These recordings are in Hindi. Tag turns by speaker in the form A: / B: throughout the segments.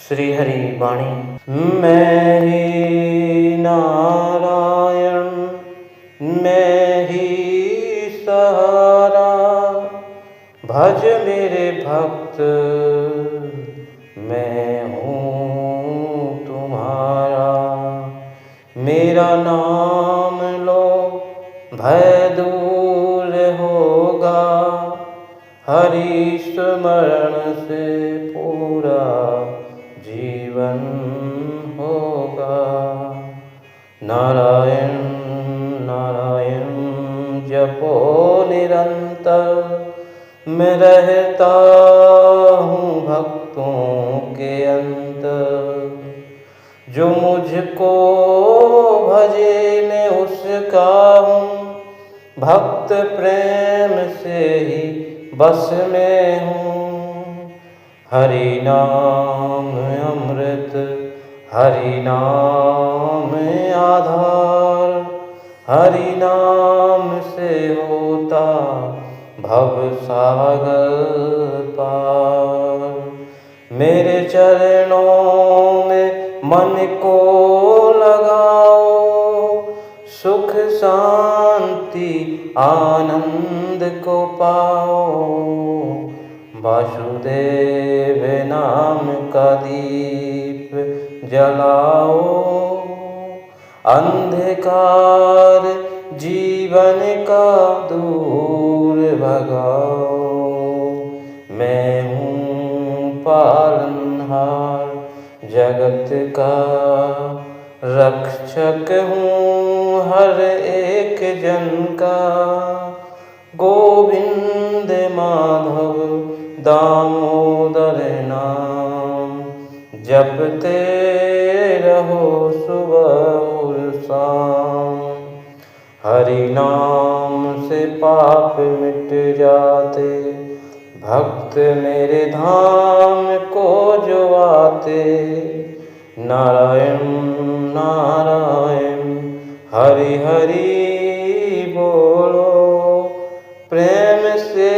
A: श्री हरि वाणी। मैं ही नारायण, मैं ही सहारा, भज मेरे भक्त, मैं हूँ तुम्हारा। मेरा नाम लो भय दूर होगा, हरि स्मरण से पूरा जीवन होगा। नारायण नारायण जपो निरंतर, मैं रहता हूँ भक्तों के अंतर। जो मुझको भजे मैं उसका हूँ, भक्त प्रेम से ही बस में हूँ। हरि नाम अमृत, हरि नाम आधार, हरि नाम से होता भव सागर पार। मेरे चरणों में मन को लगाओ, सुख शांति आनंद को पाओ। वासुदेव नाम का दीप जलाओ, अंधकार जीवन का दूर भगाओ। मैं हूँ पालनहार जगत का, रक्षक हूँ हर एक जन का। गोविंद माधव दामोदर नाम, जपते रहो सुबह और शाम। हरि नाम से पाप मिट जाते, भक्त मेरे धाम को जो आते। नारायण नारायण हरि हरि बोलो, प्रेम से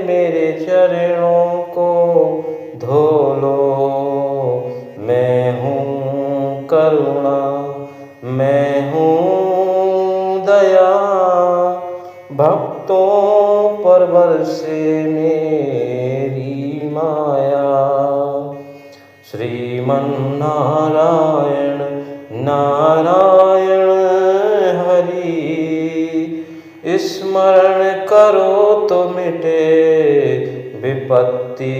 A: मेरे चरणों को धो लो। मैं हूँ करुणा, मैं हूँ दया, भक्तों पर बरसे मेरी माया। श्रीमन नारायण नारायण हरि, स्मरण करो तो मिटे विपत्ति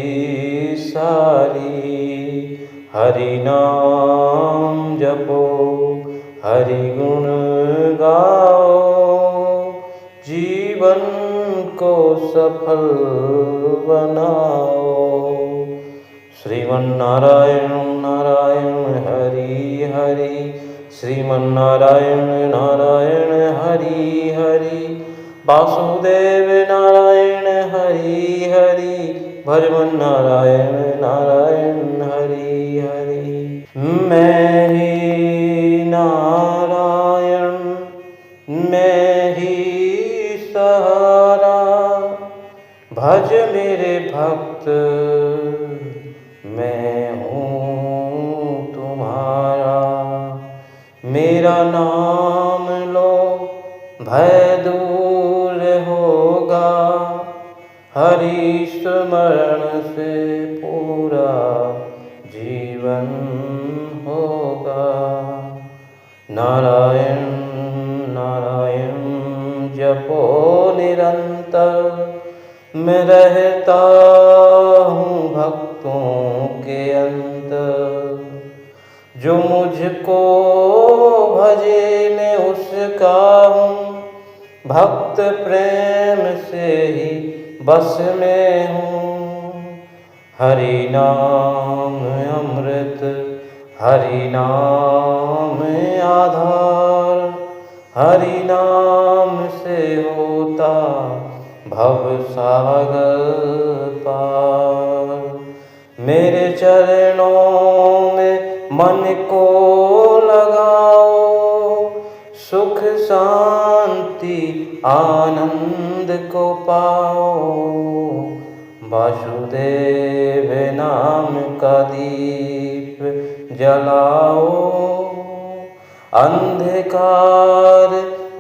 A: सारी। हरि नाम जपो, हरि गुण गाओ, जीवन को सफल बनाओ। श्रीमन्नारायण नारायण हरि हरि, श्रीमन्नारायण नारायण हरि हरि। वासुदेव नारायण हरि हरि, भजमन नारायण नारायण हरि हरि। मैं ही नारायण, मैं ही सहारा, भज मेरे भक्त, मैं हूँ तुम्हारा। मेरा नाम लो भय दूर होगा, हरि स्मरण से पूरा जीवन होगा। नारायण नारायण जपो निरंतर, मैं रहता हूँ भक्तों के अंतर। जो मुझको भजे मैं उसका हूँ, भक्त प्रेम से ही बस में हूँ। हरि नाम अमृत, हरि नाम आधार, हरि नाम से होता भव सागर पार। मेरे चरणों में मन को लगाओ, सुख शांति आनंद को पाओ। वासुदेव नाम का दीप जलाओ, अंधकार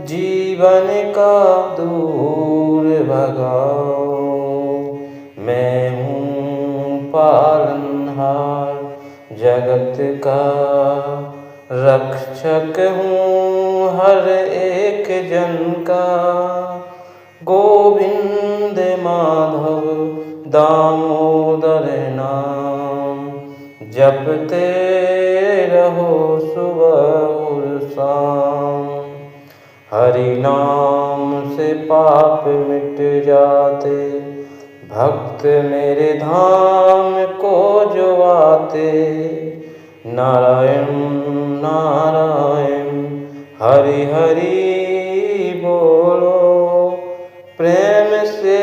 A: जीवन का दूर भगाओ। मैं हूँ पालनहार जगत का, रक्षक हूँ हर एक जन का। गोविंद माधव दामोदर नाम जपते रहो सुबह और शाम। हरि नाम से पाप मिट जाते, भक्त मेरे धाम को जो आते। नारायण नारायण हरि हरि बोलो, प्रेम से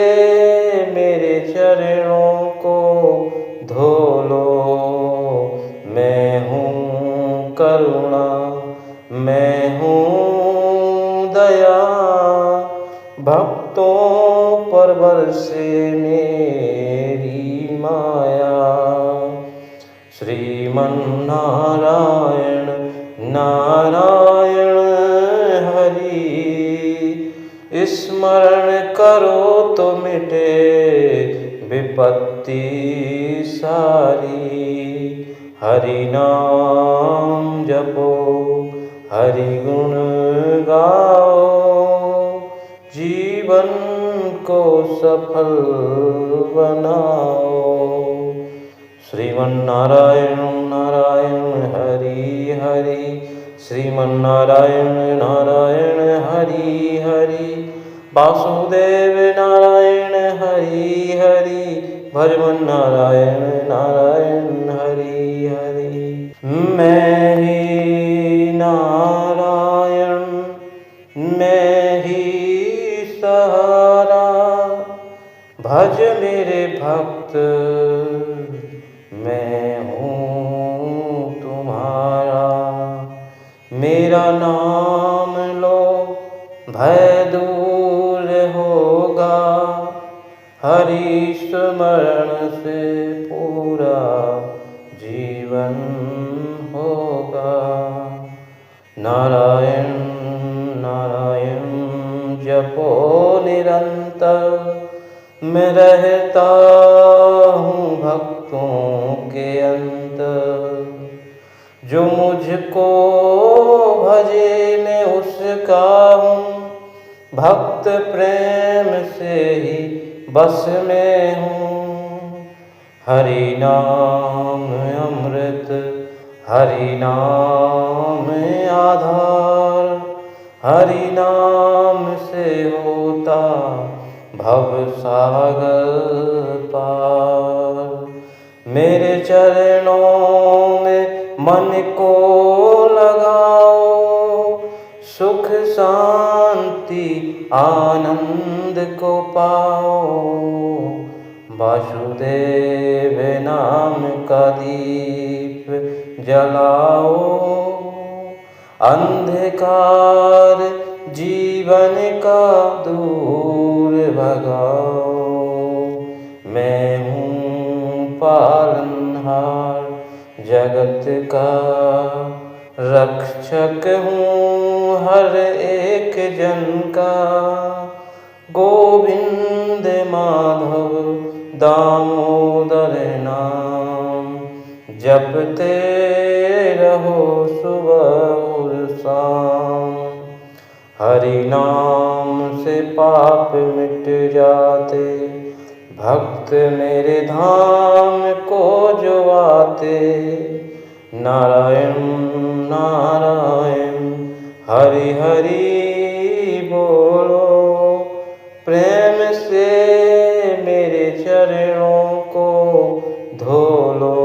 A: मेरे चरणों को धो लो। मैं हूँ करुणा, मैं हूँ दया, भक्तों पर बरसे मेरी माया। श्रीमन नारायण नारायण हरि, स्मरण करो तो मिटे विपत्ति सारी। हरि नाम जपो, हरि गुण गाओ, जीवन को सफल बनाओ। श्रीमन्नारायण नारायण हरि हरि, श्रीमन्नारायण नारायण हरि हरि। वासुदेव नारायण हरि हरि, भजमन नारायण नारायण हरि हरि। मैं ही नारायण, मैं ही सहारा, भज मेरे भक्त मैं हूँ तुम्हारा। मेरा नाम लो भय दूर होगा, हरि स्मरण से पूरा जीवन होगा। नारायण नारायण जपो निरंतर, मैं रहता हूँ भक्तों के अंतर। जो मुझको भजे मैं उसका हूँ, भक्त प्रेम से ही बस में हूँ। हरि नाम अमृत, हरि नाम आधार, हरि नाम से होता भव सागर पार। मेरे चरणों में मन को लगाओ, सुख शांति आनंद को पाओ। वासुदेव नाम का दीप जलाओ, अंधकार जीवन का दूर भगाओ। मैं हूँ पालनहार जगत का, रक्षक हूँ हर एक जन का। गोविंद माधव दामोदर नाम जपते रहो सुबह और शाम। हरि नाम से पाप मिट जाते, भक्त मेरे धाम को जो आते। नारायण नारायण हरि हरि बोलो, प्रेम से मेरे चरणों को धो लो।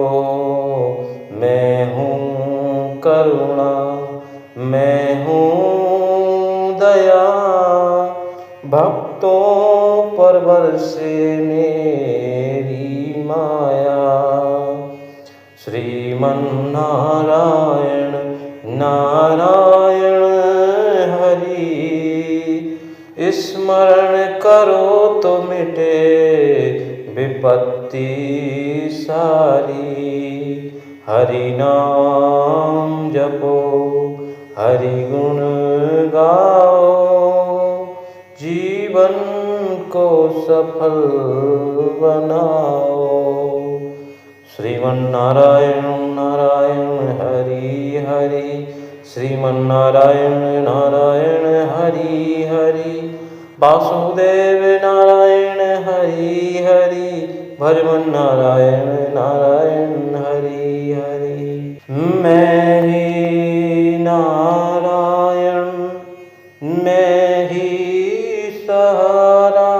A: मैं हूँ करुणा, मैं हूँ दया, भक्तों पर बरसे मेरी माया। श्रीमन नारायण नारायण हरि, स्मरण करो तो मिटे विपत्ति सारी। हरि नाम जपो, हरि गुण गाओ, जीवन को सफल बनाओ। श्रीमन्नारायण नारायण हरि हरि, श्रीमन्नारायण नारायण हरि हरि, वासुदेव नारायण हरि हरि, भजमन नारायण नारायण हरि हरि। मैं ही नारायण, मैं ही सहारा,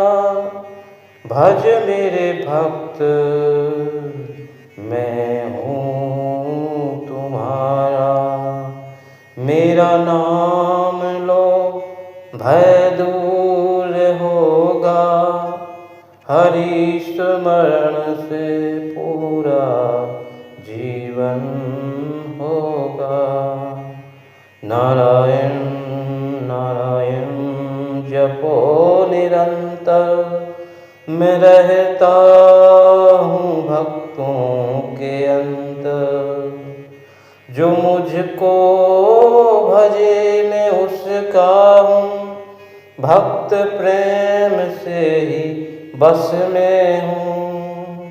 A: भज मेरे भक्त, मैं हूँ तुम्हारा। मेरा नाम लो, भय दूर होगा, हरि स्मरण से पूरा जीवन होगा। नारायण नारायण जपो निरंतर, मैं रहता हूँ भक्तों के अंतर। जो मुझको भजे मैं उसका हूँ, भक्त प्रेम से ही बस में हूँ।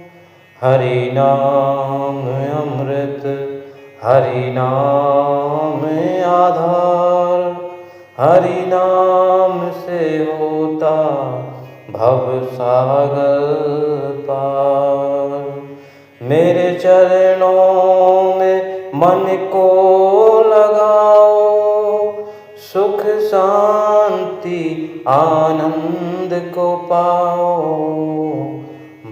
A: हरि नाम अमृत, हरि नाम आधार, हरि नाम से होता भव सागर पार। मेरे चरणों में मन को लगाओ, सुख शांति आनंद को पाओ।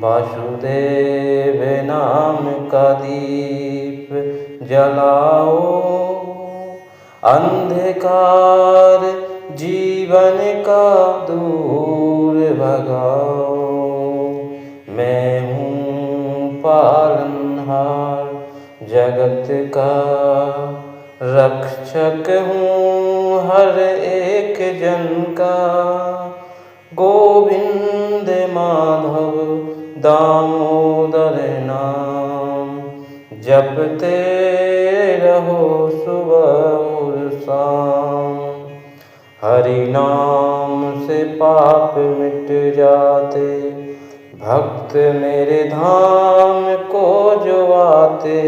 A: वासुदेव नाम का दीप जलाओ, अंधकार जीवन का दूर भगाओ। मैं हूँ पालनहार जगत का, रक्षक हूँ हर एक जन का। गोविंद माधव दामोदर नाम, जपते रहो सुबह और शाम। हरि नाम से पाप मिट जाते, भक्त मेरे धाम को जो आते।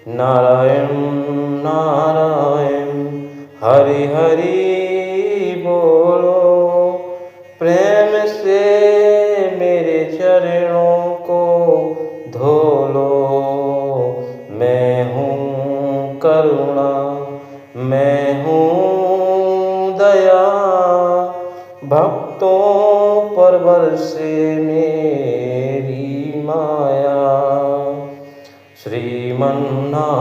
A: नारायण नारायण हरि हरि बोलो, प्रेम से मेरे चरणों को धो लो। मैं हूँ करुणा, मैं हूँ दया, भक्तों पर बरसे मेरी माया। श्रीमन्नारायण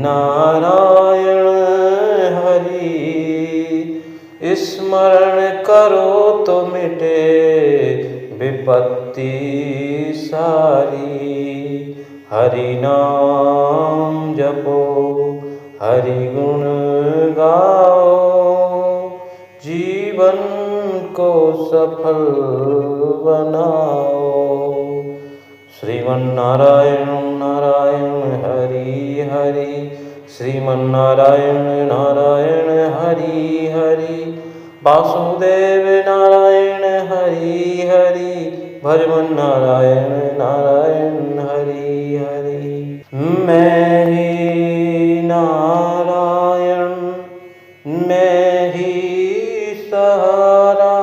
A: नारायण हरि, स्मरण करो तो मिटे विपत्ति सारी। हरि नाम जपो, हरि गुण गाओ, जीवन को सफल बनाओ। श्रीमन्नारायण नारायण हरि हरि, श्रीमन्नारायण नारायण हरि हरि, वासुदेव नारायण हरि हरि, भजमन नारायण नारायण हरि हरि। मैं ही नारायण, मैं ही सहारा,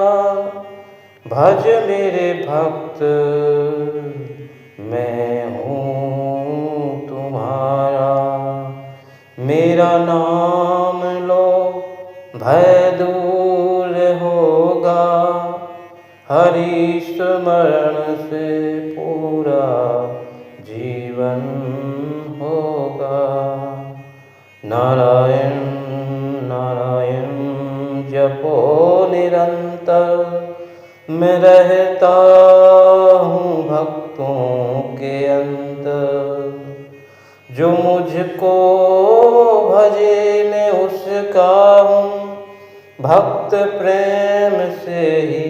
A: भज मेरे भक्त, मैं हूँ तुम्हारा। मेरा नाम लो, भय दूर होगा, हरि स्मरण से पूरा जीवन होगा। नारायण नारायण जपो निरंतर, मैं रहता हूँ भक्तों के अंतर। जो मुझको भजे मैं उसका हूँ, भक्त प्रेम से ही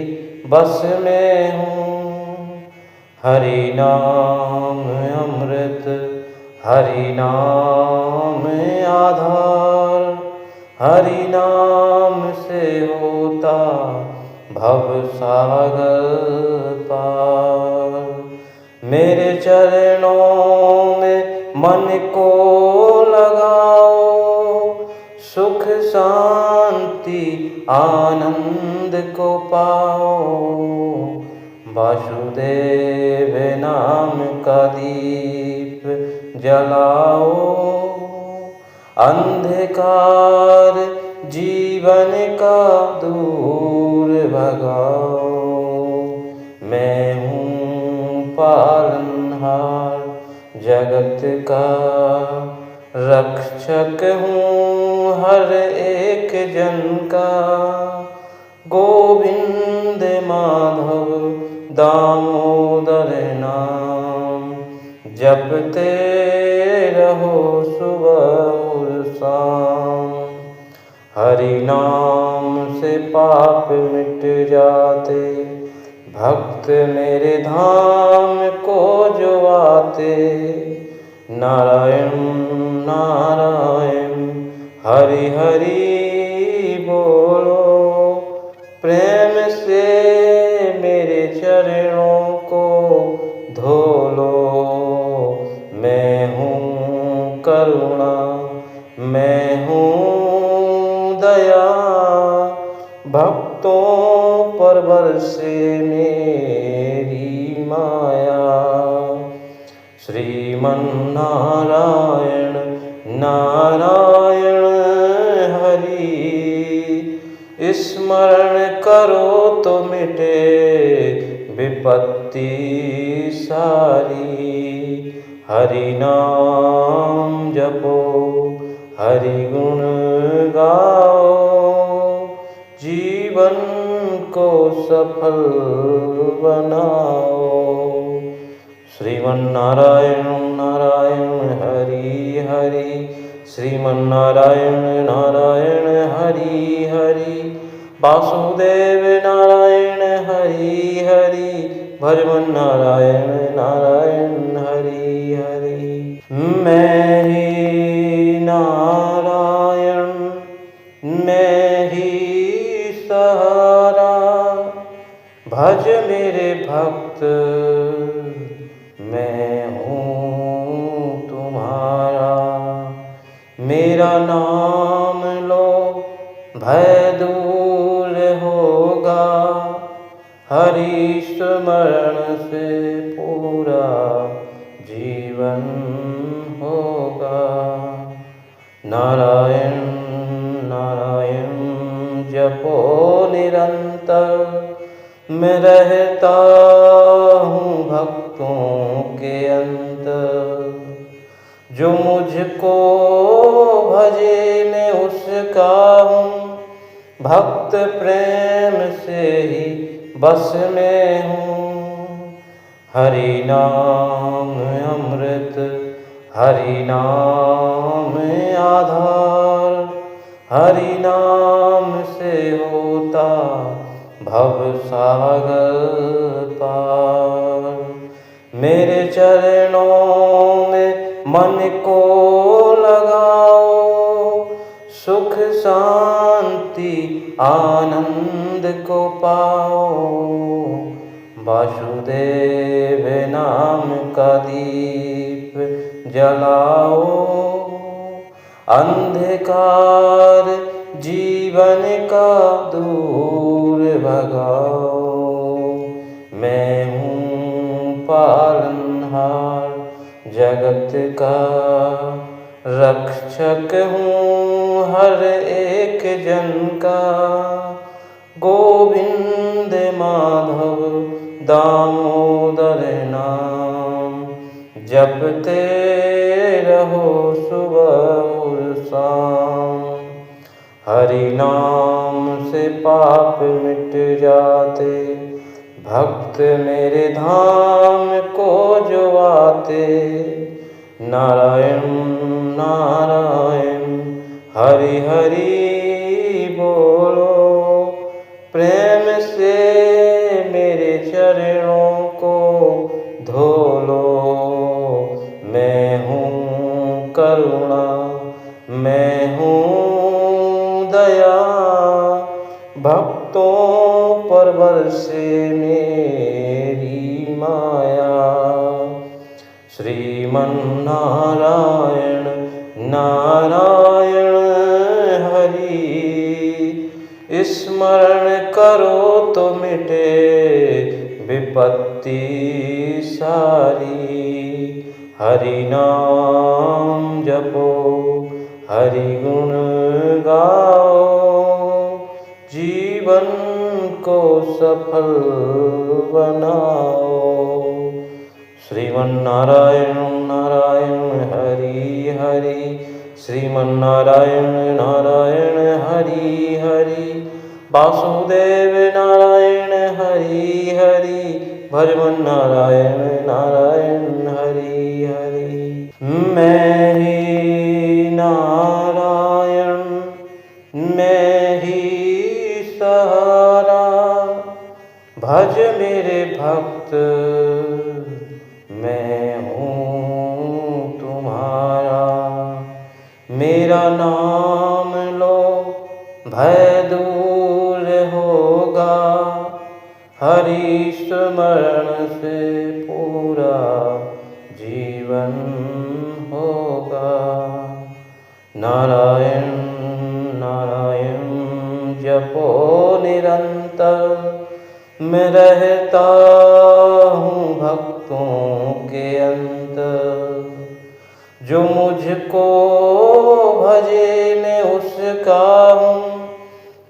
A: बस में हूँ। हरि नाम अमृत, हरि नाम आधार, हरि नाम से होता भव सागर पार। मेरे चरणों में मन को लगाओ, सुख शांति आनंद को पाओ। वासुदेव नाम का दीप जलाओ, अंधकार जीवन का दूर भगाओ। मैं हूँ पालनहार जगत का, रक्षक हूँ हर एक जन का। गोविंद माधव दामोदर नाम, जपते रहो सुबह और शाम। हरि नाम से पाप मिट जाते, भक्त मेरे धाम को जो आते। नारायण नारायण हरि हरि बोलो, प्रेम से मेरे चरणों को धो लो। मैं हूँ करुणा, मैं हूँ दया, भक्तों पर बरसे मेरी माया। श्रीमन नारायण नारायण हरि, स्मरण करो तो मिटे विपत्ति सारी। हरि नाम जपो, हरि गुण गाओ, जीवन को सफल बनाओ। श्रीमन नारायण नारायण हरि हरि, श्रीमन नारायण नारायण हरि हरि। वासुदेव नारायण हरि हरि, भजमन नारायण नारायण हरि हरि। मैं ही नारायण, मैं ही सहारा, भज मेरे भक्त मैं हूँ तुम्हारा। मेरा नाम लो भय दूर होगा, हरि स्मरण से पूरा जीवन होगा। नारायण नारायण जपो निरंतर, मैं रहता हूँ भक्तों के अंतर। जो मुझको भजे मैं उसका हूँ, भक्त प्रेम से ही बस में हूँ। हरि नाम अमृत, हरि नाम आधार, हरि नाम से होता भव सागर पार। मेरे चरणों में मन को लगाओ, सुख शांति आनंद को पाओ। वासुदेव नाम का दीप जलाओ, अंधकार जीवन का दूर भगाओ। मैं हूँ पालनहार जगत का, रक्षक हूँ हर एक जन का। गोविंद माधव दामोदर नाम, जपते रहो सुबह और शाम। हरि नाम से पाप मिट जाते, भक्त मेरे धाम को जो आते। नारायण नारायण हरि हरि बोलो, प्रेम से मेरे चरणों को करुणा, मैं हूँ दया, भक्तों पर बरसे मेरी माया। श्रीमन्नारायण नारायण हरि, स्मरण करो तो मिटे विपत्ति सारी। हरि नाम जपो, हरि गुण गाओ, जीवन को सफल बनाओ। श्रीमन्नारायण नारायण हरि हरि, श्रीमन्नारायण नारायण हरि हरि, वासुदेव नारायण हरि हरि, भजमन नारायण नारायण हरि हरि। मैं ही नारायण, मैं ही सहारा, भज मेरे भक्त, मैं हूँ तुम्हारा। मेरा नाम लो भय दूर होगा, हरि स्मरण से पूरा जीवन होगा। नारायण नारायण जपो निरंतर, मैं रहता हूँ भक्तों के अंतर। जो मुझको भजे मैं उसका हूँ,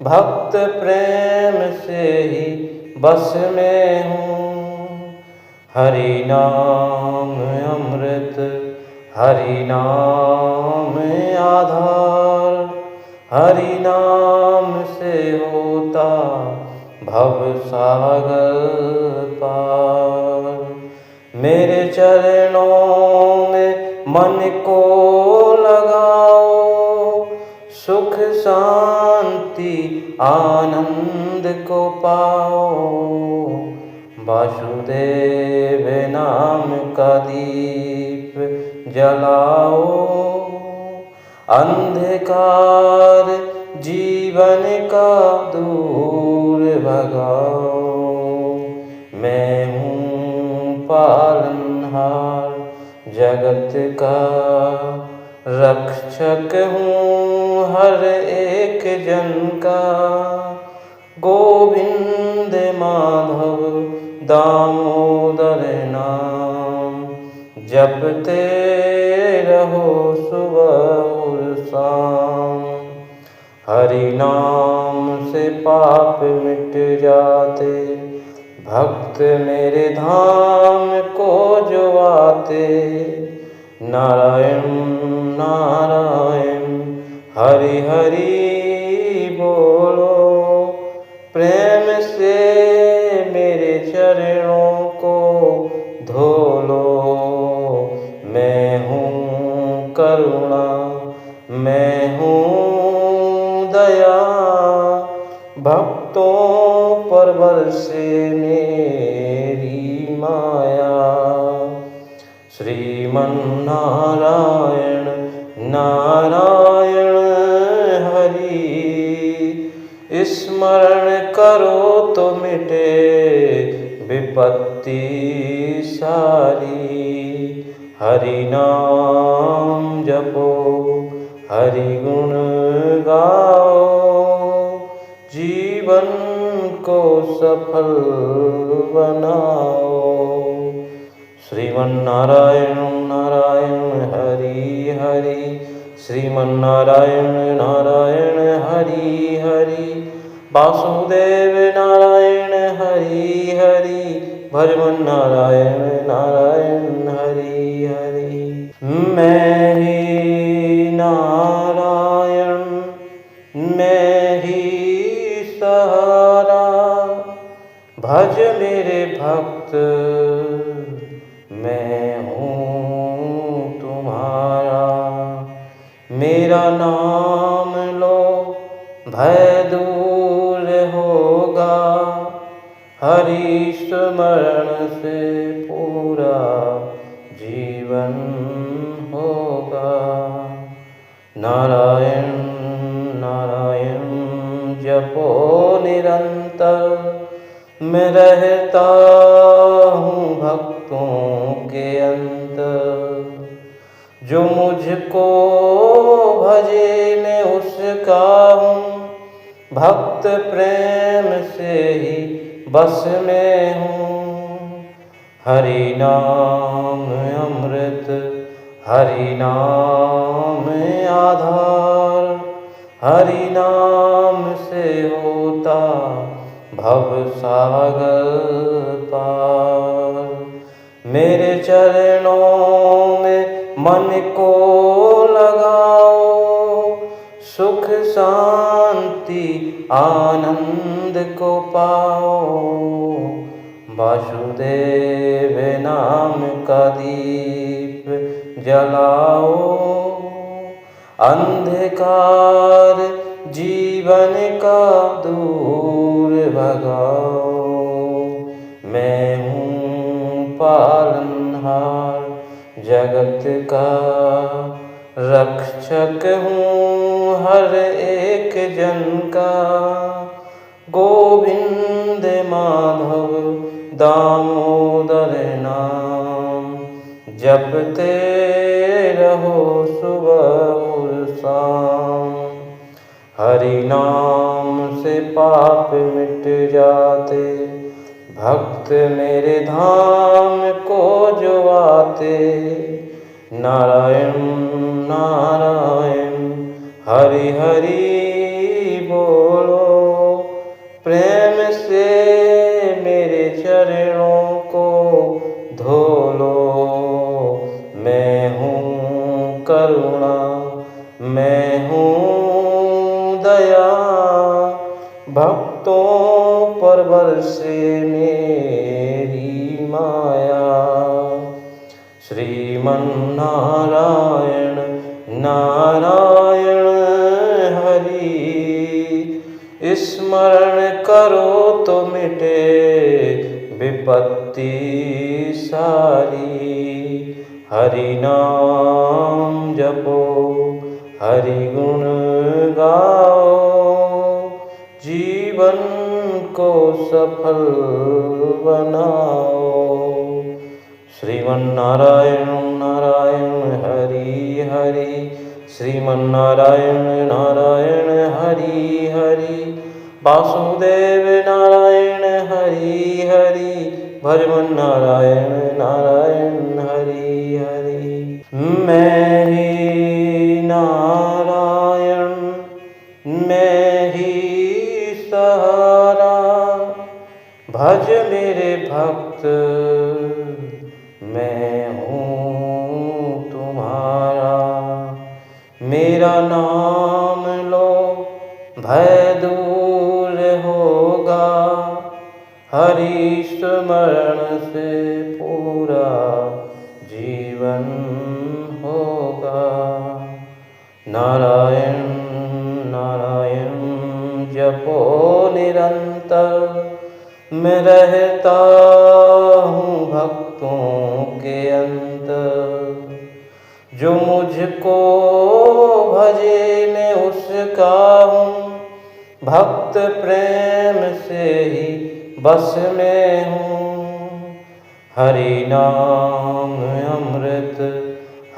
A: भक्त प्रेम से ही बस में हूँ। हरि नाम अमृत, हरि नाम आधार, हरि नाम से होता भव सागर पार। मेरे चरणों में मन को लगाओ, सुख शांति आनंद को पाओ। वासुदेव नाम का दीप जलाओ, अंधकार जीवन का दूर भगाओ। मैं हूँ पालनहार जगत का, रक्षक हूँ हर एक जन का। गोविंद माधव दामोदर नाम, जपते रहो सुबह और शाम। हरि नाम से पाप मिट जाते, भक्त मेरे धाम को जो आते। नारायण नारायण हरि हरि बोलो, प्रेम से मेरे चरणों को धो लो। मैं हूँ करुणा, मैं हूँ दया, भक्तों पर बरसे मेरी माया। श्रीमन्नारायण नारायण हरि, स्मरण करो तो मिटे विपत्ति सारी। हरि नाम जपो, हरि गुण गाओ, जीवन को सफल बनाओ। श्रीमन्नारायण नारायण हरि हरि, श्रीमन्नारायण नारायण हरि हरि, वासुदेव नारायण हरि हरि, भजमन नारायण नारायण हरि हरि। मैं ही नारायण, मैं ही सहारा, भज मेरे भक्त, मैं हूँ तुम्हारा। मेरा नाम लो भय दूर होगा, हरि स्मरण से पूरा जीवन होगा। नारायण नारायण जपो निरंतर। मैं रहता हूँ भक्तों के अंतर। जो मुझको भजे मैं उसका हूँ। भक्त प्रेम से ही बस में हूँ। हरि नाम अमृत हरि नाम आधार। हरि नाम से होता भव सागर पार। मेरे चरणों में मन को लगाओ। सुख शांति आनंद को पाओ। वासुदेव नाम का दीप जलाओ। अंधकार जीवन का दूर भगाओ। मैं हूँ पालनहार जगत का रक्षक हूँ हर एक जन का। गोविंद माधव दामोदर नाम जपते रहो सुबह और शाम। हरि नाम से पाप मिट जाते। भक्त मेरे धाम को जो आते। नारायण नारायण हरि हरि बोलो। प्रेम से मेरे चरणों को धो लो। मैं हूँ करुणा मैं हूँ दया। भक्तों पर बरसे मेरी माया। श्रीमन नारायण नारायण हरि। स्मरण करो तो मिटे विपत्ति सारी। हरि नाम जपो हरि गुण गाओ। जीवन को सफल बनाओ। श्रीमन्नारायण नारायण हरि हरि। श्रीमन्नारायण नारायण हरि हरि। वासुदेव नारायण हरि हरि। भजमन नारायण नारायण हरि हरि। मैं ही नारायण मैं ही सहारा। भज मेरे भक्त मैं हूँ तुम्हारा। मेरा नाम लो भय दूर होगा। हरि स्मरण से पूरा जीवन होगा। नारायण नारायण जपो निरंतर। मैं रहता हूँ भक्तों के अंतर। जो मुझको भजे मैं उसका हूँ। भक्त प्रेम से ही बस में हूँ। हरि नाम अमृत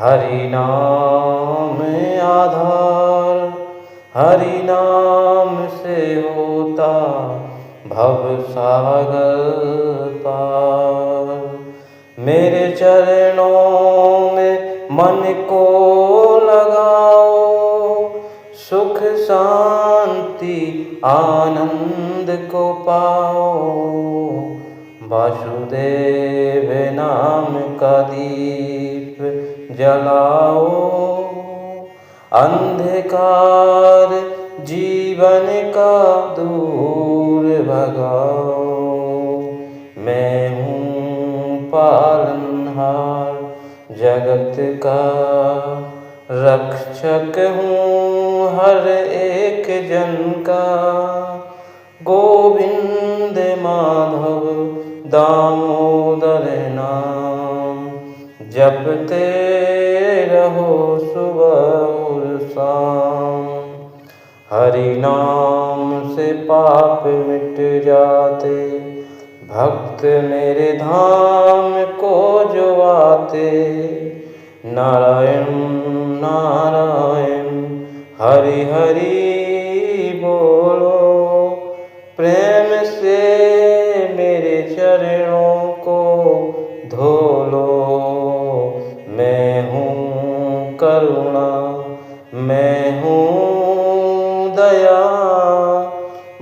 A: हरि नाम आधार। हरि नाम से होता भव सागर पार। मेरे चरणों में मन को लगाओ। सुख शांति आनंद को पाओ। वासुदेव नाम का दीप जलाओ। अंधकार जीवन का दूर भगाओ। मैं हूँ पालनहार जगत का रक्षक हूँ हर एक जन का। गोविंद माधव दामोदर नाम जपते रहो सुबह और शाम। हरि नाम से पाप मिट जाते, भक्त मेरे धाम को जो आते। नारायण नारायण हरि हरि बोलो, प्रेम से मेरे चरणों को धो लो। मैं हूँ करुणा, मैं हूँ दया,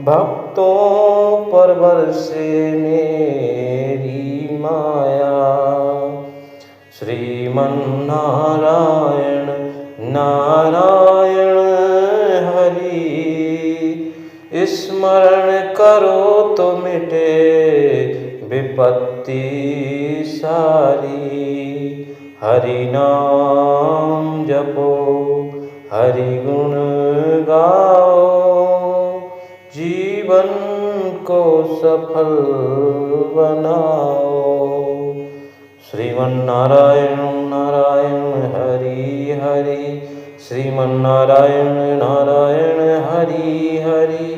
A: भक्तों पर बरसे मेरी माया। श्रीमन नारायण नारायण हरि, स्मरण करो तो मिटे विपत्ति सारी। हरि नाम जपो, हरि गुण गाओ, जीवन को सफल बनाओ। श्रीमन नारायण नारायण हरि हरि, श्रीमन नारायण नारायण हरि हरि,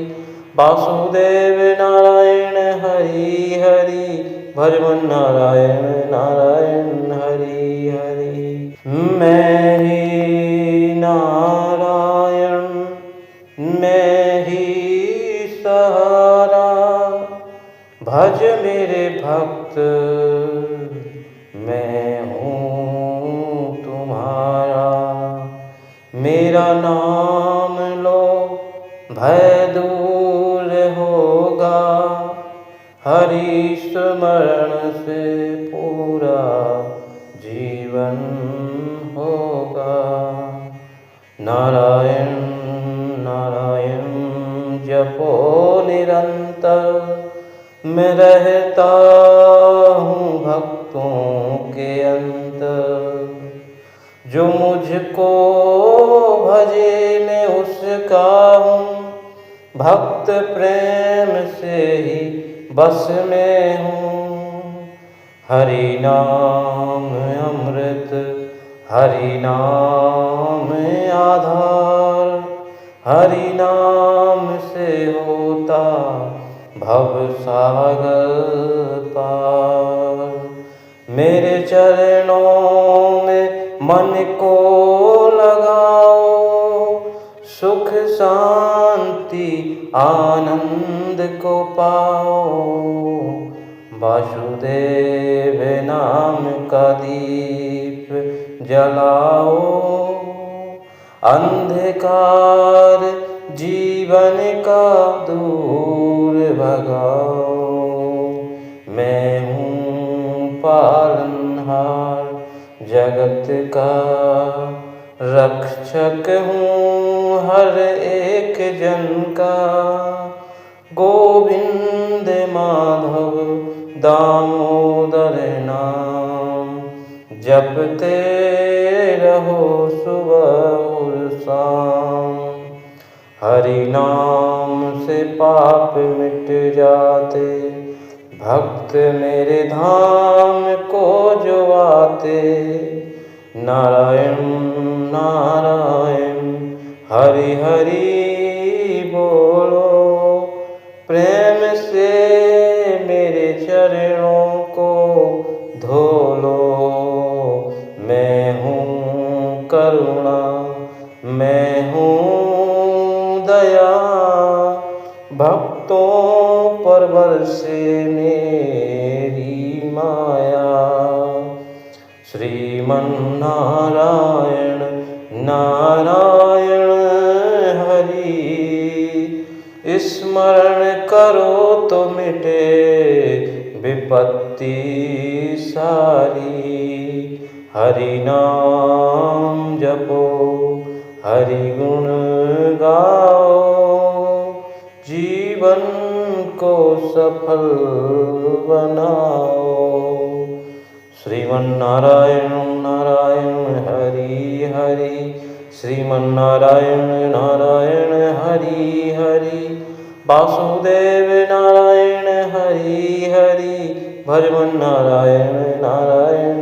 A: वासुदेव नारायण हरि हरि, भजमन नारायण नारायण हरि हरि। मैं ही नारायण, मैं ही सहारा, भज मेरे भक्त, मैं हूँ तुम्हारा। मेरा नाम लो भय दूर होगा, हरि स्मरण से पूरा जीवन होगा। नारायण नारायण जपो निरंतर, मैं रहता हूँ भक्तों के अंदर। जो मुझको भजे मैं उसका हूँ, भक्त प्रेम से ही बस में हूँ। हरि नाम अमृत, हरि नाम आधार, हरि नाम से होता भव सागर पार। मेरे चरणों में मन को लगाओ, सुख शांति आनंद को पाओ। वासुदेव नाम का दीप जलाओ, अंधकार जीवन का दूर भगाओ। मैं हूँ पालनहार जगत का, रक्षक हूँ हर एक जन का। गोविंद माधव दामोदर नाम, जपते रहो सुबह और शाम। हरि नाम से पाप मिट जाते, भक्त मेरे धाम को जो आते। नारायण नारायण हरि हरि बोलो, प्रेम से मेरे चरणों को धो लो। मैं हूँ करुणा, मैं हूँ दया, भक्तों पर बरसे मेरी माया। श्रीमन नारायण नारायण हरि, स्मरण करो तो मिटे विपत्ति सारी। हरि नाम जपो, हरि गुण गाओ, जीवन को सफल बनाओ। श्रीमन नारायण नारायण हरि हरि, श्रीमन नारायण नारायण हरि हरि, वासुदेव नारायण हरि हरि, भजमन नारायण नारायण